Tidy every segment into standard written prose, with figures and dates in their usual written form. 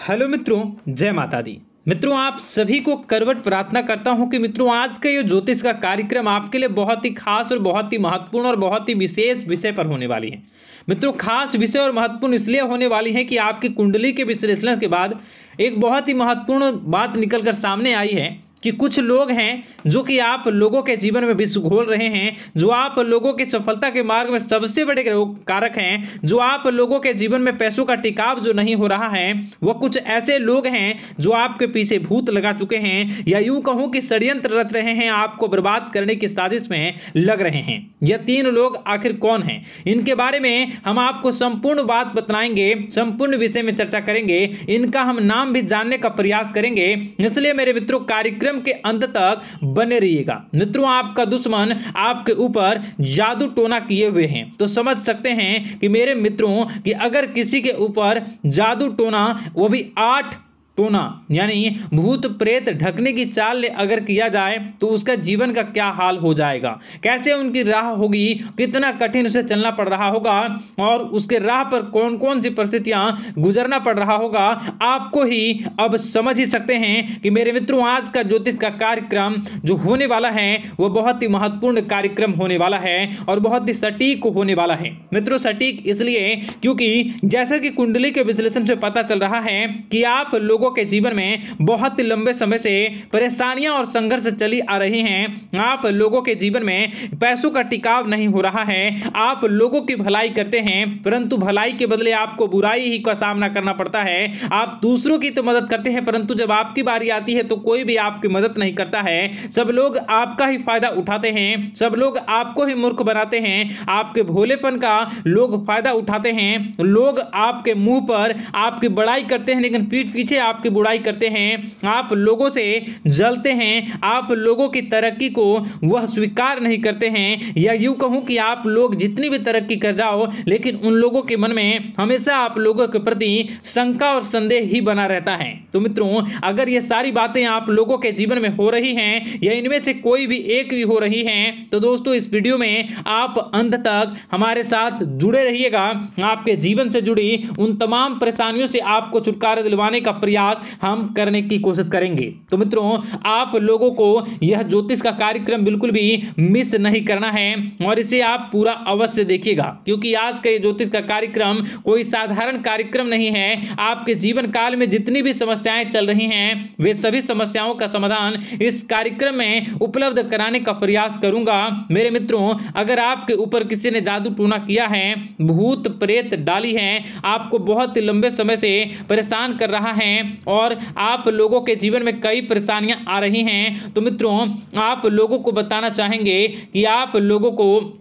Hello मित्रों, जय माता दी। मित्रों, आप सभी को करवट प्रार्थना करता हूं कि मित्रों आज का ये ज्योतिष का कार्यक्रम आपके लिए बहुत ही खास और बहुत ही महत्वपूर्ण और बहुत ही विशेष विषय पर होने वाली है। मित्रों, खास विषय और महत्वपूर्ण इसलिए होने वाली है कि आपकी कुंडली के विश्लेषण के बाद एक बहुत ही महत्वपूर्ण बात निकलकर सामने आई है कि कुछ लोग हैं जो कि आप लोगों के जीवन में विष घोल रहे हैं, जो आप लोगों की सफलता के मार्ग में सबसे बड़े कारक हैं, जो आप लोगों के जीवन में पैसों का टिकाव जो नहीं हो रहा है, वह कुछ ऐसे लोग हैं जो आपके पीछे भूत लगा चुके हैं या यूं कहूं कि षड्यंत्र रच रहे हैं, आपको बर्बाद करने की साजिश में लग रहे हैं। यह तीन लोग आखिर कौन हैं, इनके बारे में हम आपको संपूर्ण बात बतलाएंगे, संपूर्ण विषय में चर्चा करेंगे, इनका हम नाम भी जानने का प्रयास करेंगे। इसलिए मेरे मित्रों, कार्यक्रम के अंत तक बने रहिएगा। मित्रों, आपका दुश्मन आपके ऊपर जादू टोना किए हुए हैं, तो समझ सकते हैं कि मेरे मित्रों कि अगर किसी के ऊपर जादू टोना, वो भी 8 टोना यानी भूत प्रेत ढकने की चाल अगर किया जाए तो उसका जीवन का क्या हाल हो जाएगा, कैसे उनकी राह होगी, कितना कठिन उसे चलना पड़ रहा होगा और उसके राह पर कौन कौन सी परिस्थितियां गुजरना पड़ रहा होगा, आपको ही अब समझ ही सकते हैं कि मेरे मित्रों आज का ज्योतिष का कार्यक्रम जो होने वाला है वो बहुत ही महत्वपूर्ण कार्यक्रम होने वाला है और बहुत ही सटीक होने वाला है। मित्रों, सटीक इसलिए क्योंकि जैसा कि कुंडली के विश्लेषण से पता चल रहा है कि आप लोगों के जीवन में बहुत ही लंबे समय से परेशानियां और संघर्ष चली आ रही हैं। आप लोगों के जीवन में पैसों का टिकाव नहीं हो रहा है। आप लोगों की भलाई करते हैं परंतु भलाई के बदले आपको बुराई ही का सामना करना पड़ता है। आप दूसरों की तो मदद करते हैं परंतु जब आपकी बारी आती है तो कोई भी आपकी मदद नहीं करता है। सब लोग आपका ही फायदा उठाते हैं, सब लोग आपको ही मूर्ख बनाते हैं, आपके भोलेपन का लोग फायदा उठाते हैं। लोग आपके मुंह पर आपकी बड़ाई करते हैं लेकिन पीठ पीछे आपकी बुराई करते हैं। आप लोगों से जलते हैं, आप लोगों की तरक्की को वह स्वीकार नहीं करते हैं, या यूं कहूं कि आप लोग जितनी भी तरक्की कर जाओ लेकिन उन लोगों के मन में हमेशा आप लोगों के प्रति शंका और संदेह ही बना रहता है। तो मित्रों, अगर ये सारी बातें आप लोगों के जीवन में हो रही हैं या इनमें से कोई भी एक भी हो रही हैं तो दोस्तों इस वीडियो में आप अंत तक हमारे साथ जुड़े रहिएगा। आपके जीवन से जुड़ी उन तमाम परेशानियों से आपको छुटकारा दिलवाने का प्रयास हम करने की कोशिश करेंगे। तो मित्रों, आप लोगों को यह ज्योतिष का कार्यक्रम बिल्कुल भी मिस नहीं करना है और इसे आप पूरा अवश्य देखिएगा क्योंकि आज का ये ज्योतिष का कार्यक्रम कोई साधारण कार्यक्रम नहीं है। आपके जीवन काल में जितनी भी समस्याएं चल रही हैं वे सभी समस्याओं का समाधान इस कार्यक्रम में उपलब्ध कराने का प्रयास करूंगा। मेरे मित्रों, अगर आपके ऊपर किसी ने जादू टूना किया है, भूत प्रेत डाली है, आपको बहुत ही लंबे समय से परेशान कर रहा है और आप लोगों के जीवन में कई परेशानियां आ रही हैं, तो मित्रों आप लोगों को बताना चाहेंगे कि आप लोगों को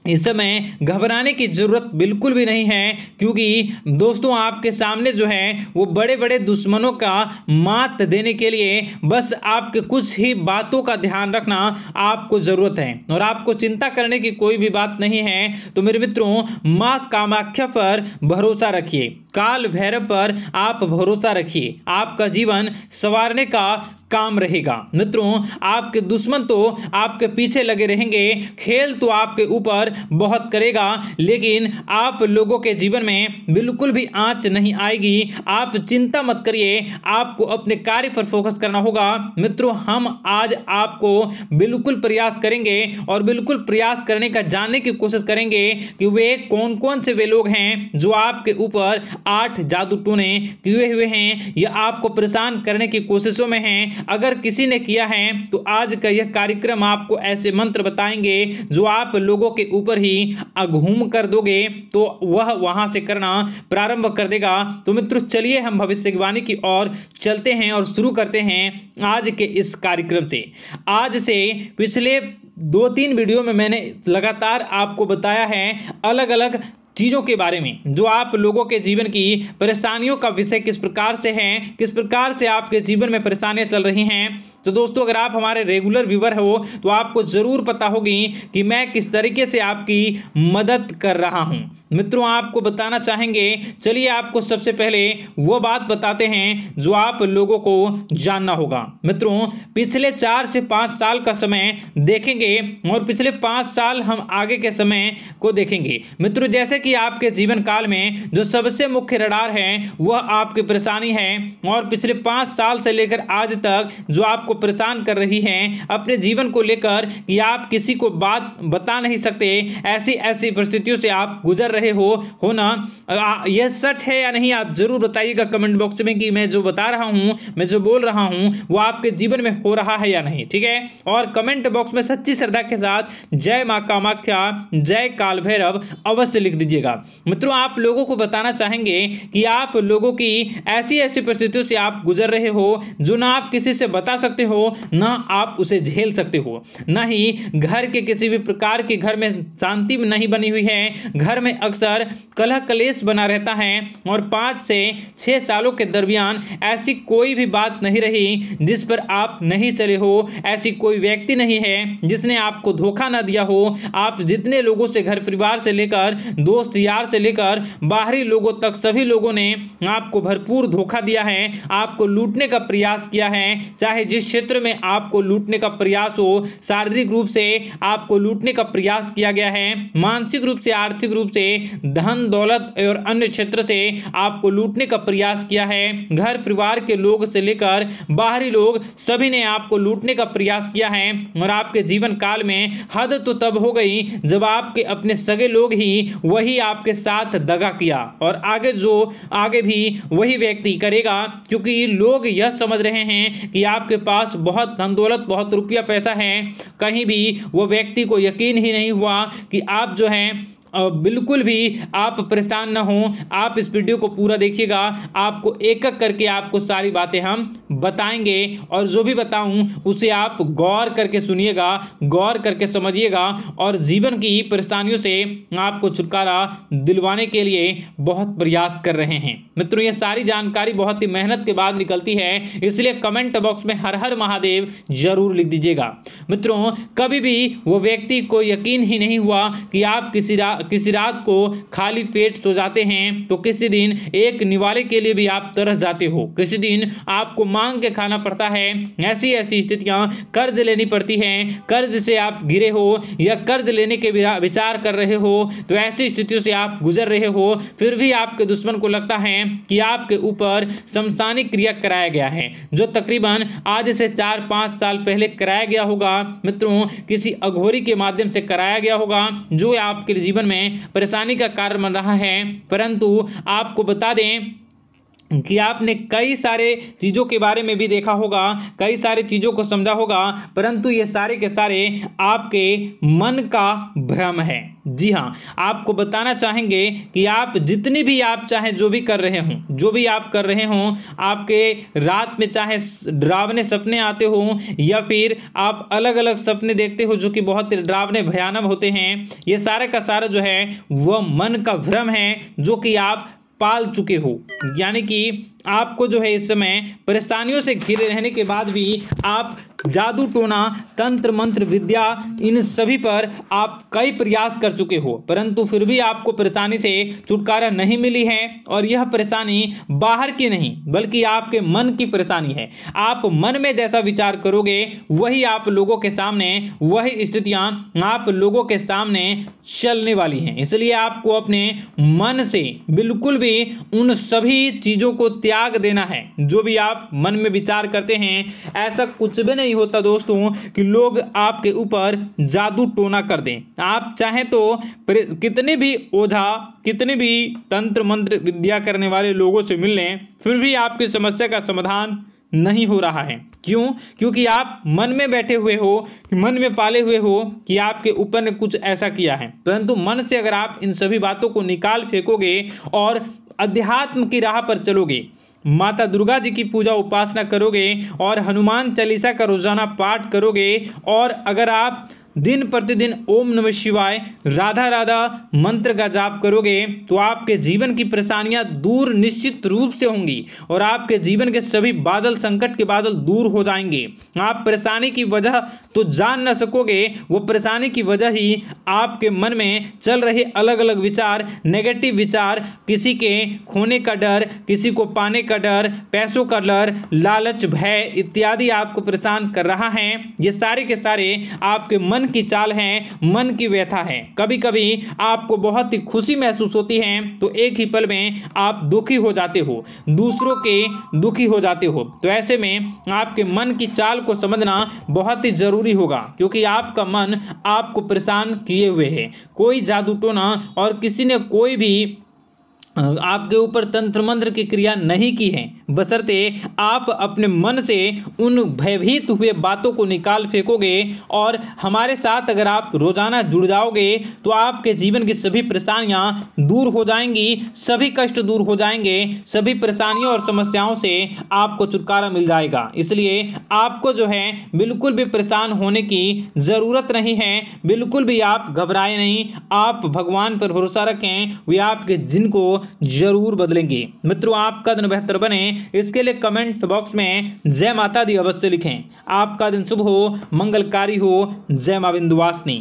इस समय घबराने की जरूरत बिल्कुल भी नहीं है क्योंकि दोस्तों आपके सामने जो है वो बड़े बड़े दुश्मनों का मात देने के लिए बस आपके कुछ ही बातों का ध्यान रखना आपको जरूरत है और आपको चिंता करने की कोई भी बात नहीं है। तो मेरे मित्रों, मां कामाख्या पर भरोसा रखिए, काल भैरव पर आप भरोसा रखिए, आपका जीवन संवारने का काम रहेगा। मित्रों, आपके दुश्मन तो आपके पीछे लगे रहेंगे, खेल तो आपके ऊपर बहुत करेगा लेकिन आप लोगों के जीवन में बिल्कुल भी आंच नहीं आएगी। आप चिंता मत करिए, आपको अपने कार्य पर फोकस करना होगा। मित्रों, हम आज आपको बिल्कुल प्रयास करेंगे और बिल्कुल प्रयास करने का जानने की कोशिश करेंगे कि वे कौन कौन से वे लोग हैं जो आपके ऊपर 8 जादू टोने किए हुए हैं या आपको परेशान करने की कोशिशों में हैं। अगर किसी ने किया है तो आज का यह कार्यक्रम आपको ऐसे मंत्र बताएंगे जो आप लोगों के ऊपर ही अघूम कर दोगे तो वह वहां से करना प्रारंभ कर देगा। तो मित्रों, चलिए हम भविष्यवाणी की ओर चलते हैं और शुरू करते हैं आज के इस कार्यक्रम से। आज से पिछले 2-3 वीडियो में मैंने लगातार आपको बताया है अलग अलग चीज़ों के बारे में जो आप लोगों के जीवन की परेशानियों का विषय किस प्रकार से है, किस प्रकार से आपके जीवन में परेशानियां चल रही हैं। तो दोस्तों, अगर आप हमारे रेगुलर व्यूअर हो तो आपको ज़रूर पता होगी कि मैं किस तरीके से आपकी मदद कर रहा हूं। मित्रों, आपको बताना चाहेंगे, चलिए आपको सबसे पहले वो बात बताते हैं जो आप लोगों को जानना होगा। मित्रों, पिछले 4 से 5 साल का समय देखेंगे और पिछले 5 साल हम आगे के समय को देखेंगे। मित्रों, जैसे कि कि आपके जीवन काल में जो सबसे मुख्य रडार है वह आपकी परेशानी है, और पिछले 5 साल से लेकर आज तक जो आपको परेशान कर रही है अपने जीवन को लेकर कि आप किसी को बात बता नहीं सकते, ऐसी ऐसी परिस्थितियों से आप गुजर रहे हो ना। यह सच है या नहीं आप जरूर बताइएगा कमेंट बॉक्स में कि मैं जो बता रहा हूं, मैं जो बोल रहा हूं वो आपके जीवन में हो रहा है या नहीं, ठीक है। और कमेंट बॉक्स में सच्ची श्रद्धा के साथ जय मां कामाख्या, जय काल भैरव अवश्य लिख दीजिएगा। मित्रों, आप लोगों को बताना चाहेंगे कि आप लोगों की ऐसी ऐसी परिस्थितियों से आप गुजर रहे हो जो ना आप किसी से बता सकते हो, ना आप उसे झेल सकते हो, ना ही घर के किसी भी प्रकार के घर में शांति नहीं बनी हुई है। घर में अक्सर कलह कलेश बना रहता है, और 5 से 6 सालों के दरमियान ऐसी कोई भी बात नहीं रही जिस पर आप नहीं चले हो, ऐसी कोई व्यक्ति नहीं है जिसने आपको धोखा ना दिया हो। आप जितने लोगों से, घर परिवार से लेकर दोस्त यार से लेकर बाहरी लोगों तक, सभी लोगों ने आपको भरपूर धोखा दिया है, आपको लूटने का प्रयास किया है। चाहे जिस क्षेत्र में आपको लूटने का प्रयास हो, शारीरिक रूप से आपको लूटने का प्रयास किया गया है, मानसिक रूप से, आर्थिक रूप से, धन दौलत और अन्य क्षेत्र से आपको लूटने का प्रयास किया है। घर परिवार के लोग से लेकर बाहरी लोग सभी ने आपको लूटने का प्रयास किया है, और आपके जीवन काल में हद तो तब हो गई जब आपके अपने सगे लोग ही वही आपके साथ दगा किया, और आगे भी वही व्यक्ति करेगा, क्योंकि लोग यह समझ रहे हैं कि आपके पास बहुत धन दौलत, बहुत रुपया पैसा है। कहीं भी वो व्यक्ति को यकीन ही नहीं हुआ कि आप जो हैं बिल्कुल भी आप परेशान ना हो। आप इस वीडियो को पूरा देखिएगा, आपको एक एक करके आपको सारी बातें हम बताएंगे, और जो भी बताऊं उसे आप गौर करके सुनिएगा, गौर करके समझिएगा, और जीवन की परेशानियों से आपको छुटकारा दिलवाने के लिए बहुत प्रयास कर रहे हैं। मित्रों, ये सारी जानकारी बहुत ही मेहनत के बाद निकलती है, इसलिए कमेंट बॉक्स में हर हर महादेव जरूर लिख दीजिएगा। मित्रों, कभी भी वो व्यक्ति को यकीन ही नहीं हुआ कि आप किसी रात को खाली पेट सो जाते हैं तो किसी दिन एक निवाले के लिए भी आप तरस जाते हो, किसी दिन आपको मांग के खाना पड़ता है। ऐसी ऐसी स्थितियां, कर्ज लेनी पड़ती हैं, कर्ज से आप घिरे हो या कर्ज लेने के विचार कर रहे हो, तो ऐसी स्थितियों से आप गुजर रहे हो। फिर भी आपके दुश्मन को लगता है कि आपके ऊपर शमशानिक क्रिया कराया गया है, जो तकरीबन आज से 4-5 साल पहले कराया गया होगा। मित्रों, किसी अघोरी के माध्यम से कराया गया होगा, जो आपके जीवन में परेशानी का कारण बन रहा है। परंतु आपको बता दें कि आपने कई सारे चीज़ों के बारे में भी देखा होगा, कई सारी चीज़ों को समझा होगा, परंतु ये सारे के सारे आपके मन का भ्रम है। जी हाँ, आपको बताना चाहेंगे कि आप जितनी भी आप चाहे जो भी कर रहे हों, जो भी आप कर रहे हों, आपके रात में चाहे डरावने सपने आते हों या फिर आप अलग अलग सपने देखते हो जो कि बहुत डरावने भयानक होते हैं, ये सारे का सारा जो है वह मन का भ्रम है जो कि आप पाल चुके हो। यानी कि आपको जो है इस समय परेशानियों से घिरे रहने के बाद भी आप जादू टोना, तंत्र मंत्र विद्या, इन सभी पर आप कई प्रयास कर चुके हो, परंतु फिर भी आपको परेशानी से छुटकारा नहीं मिली है। और यह परेशानी बाहर की नहीं बल्कि आपके मन की परेशानी है। आप मन में जैसा विचार करोगे वही आप लोगों के सामने, वही स्थितियां आप लोगों के सामने चलने वाली हैं। इसलिए आपको अपने मन से बिल्कुल भी उन सभी चीज़ों को त्याग देना है जो भी आप मन में विचार करते हैं। ऐसा कुछ भी नहीं होता दोस्तों कि लोग आपके ऊपर जादू टोना कर दें। आप चाहें तो कितने भी ओझा, कितने भी तंत्र मंत्र विद्या करने वाले लोगों से मिल लें, फिर भी आपकी समस्या का समाधान नहीं हो रहा है। क्यों? क्योंकि आप मन में बैठे हुए हो, मन में पाले हुए हो कि आपके ऊपर ने कुछ ऐसा किया है। परंतु मन से अगर आप इन सभी बातों को निकाल फेंकोगे और अध्यात्म की राह पर चलोगे, माता दुर्गा जी की पूजा उपासना करोगे और हनुमान चालीसा का रोजाना पाठ करोगे, और अगर आप दिन प्रतिदिन ओम नमः शिवाय, राधा राधा मंत्र का जाप करोगे तो आपके जीवन की परेशानियां दूर निश्चित रूप से होंगी और आपके जीवन के सभी बादल, संकट के बादल दूर हो जाएंगे। आप परेशानी की वजह तो जान न सकोगे, वो परेशानी की वजह ही आपके मन में चल रहे अलग अलग विचार, नेगेटिव विचार, किसी के खोने का डर, किसी को पाने का डर, पैसों का डर, लालच, भय इत्यादि आपको परेशान कर रहा है। ये सारे के सारे आपके मन मन की चाल है, मन की व्यथा है। कभी कभी आपको बहुत ही खुशी महसूस होती है तो एक ही पल में आप दुखी हो जाते हो, दूसरों के दुखी हो जाते हो। तो ऐसे में आपके मन की चाल को समझना बहुत ही जरूरी होगा, क्योंकि आपका मन आपको परेशान किए हुए है। कोई जादू टोना और किसी ने कोई भी आपके ऊपर तंत्र मंत्र की क्रिया नहीं की है, बशर्ते आप अपने मन से उन भयभीत हुए बातों को निकाल फेंकोगे। और हमारे साथ अगर आप रोजाना जुड़ जाओगे तो आपके जीवन की सभी परेशानियां दूर हो जाएंगी, सभी कष्ट दूर हो जाएंगे, सभी परेशानियों और समस्याओं से आपको छुटकारा मिल जाएगा। इसलिए आपको जो है बिल्कुल भी परेशान होने की ज़रूरत नहीं है, बिल्कुल भी आप घबराए नहीं। आप भगवान पर भरोसा रखें, वे आपके जिनको जरूर बदलेंगे। मित्रों, आपका दिन बेहतर बने इसके लिए कमेंट बॉक्स में जय माता दी अवश्य लिखें। आपका दिन शुभ हो, मंगलकारी हो। जय मां विंध्यवासिनी।